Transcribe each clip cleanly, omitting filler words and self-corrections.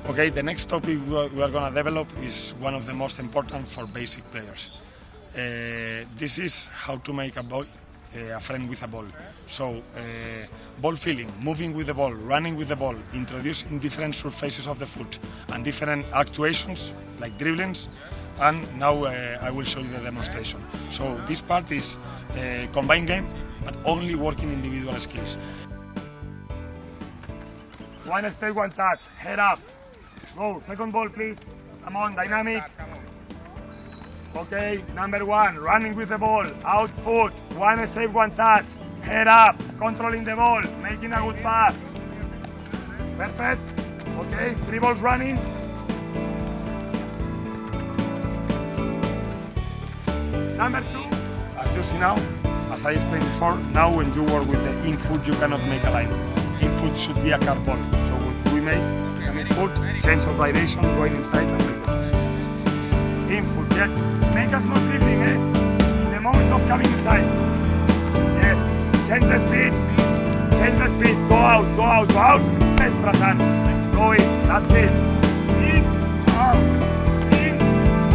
Okay, the next topic we are going to develop is one of the most important for basic players. This is how to make a friend with a ball. So, ball feeling, moving with the ball, running with the ball, introducing different surfaces of the foot and different actuations like dribblings. And now I will show you the demonstration. So this part is a combined game, but only working individual skills. One step, one touch, head up. Go, second ball please. Come on, dynamic. Okay, number one, running with the ball, out foot, one step, one touch, head up, controlling the ball, making a good pass. Perfect. Okay, three balls running. Number two, as you see now, as I explained before, now when you work with the in-foot, you cannot make a line. In-foot should be a card ball. So what we make is an in-foot, change of direction, going inside and make the pass. In-foot, yeah. Make a small dribbling, eh? In the moment of coming inside. Yes. Change the speed. Change the speed. Go out, go out, go out. Change Prasan. Go in. That's it. In, out. In,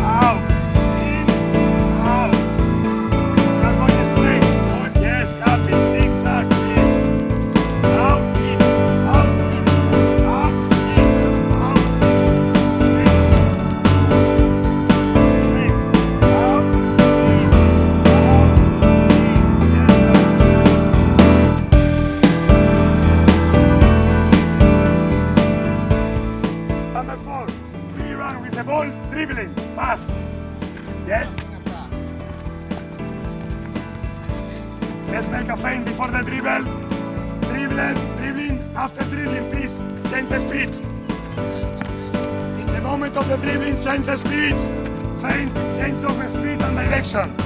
out. In, out. We are going straight. Oh, yes, capping. Zigzag, please. Out, in, out, in, out, in, out. Number four, free run with the ball, dribbling, pass. Yes? Let's make a feint before the dribble. Dribbling, after dribbling, please, change the speed. In the moment of the dribbling, change the speed. Feint, change of the speed and direction.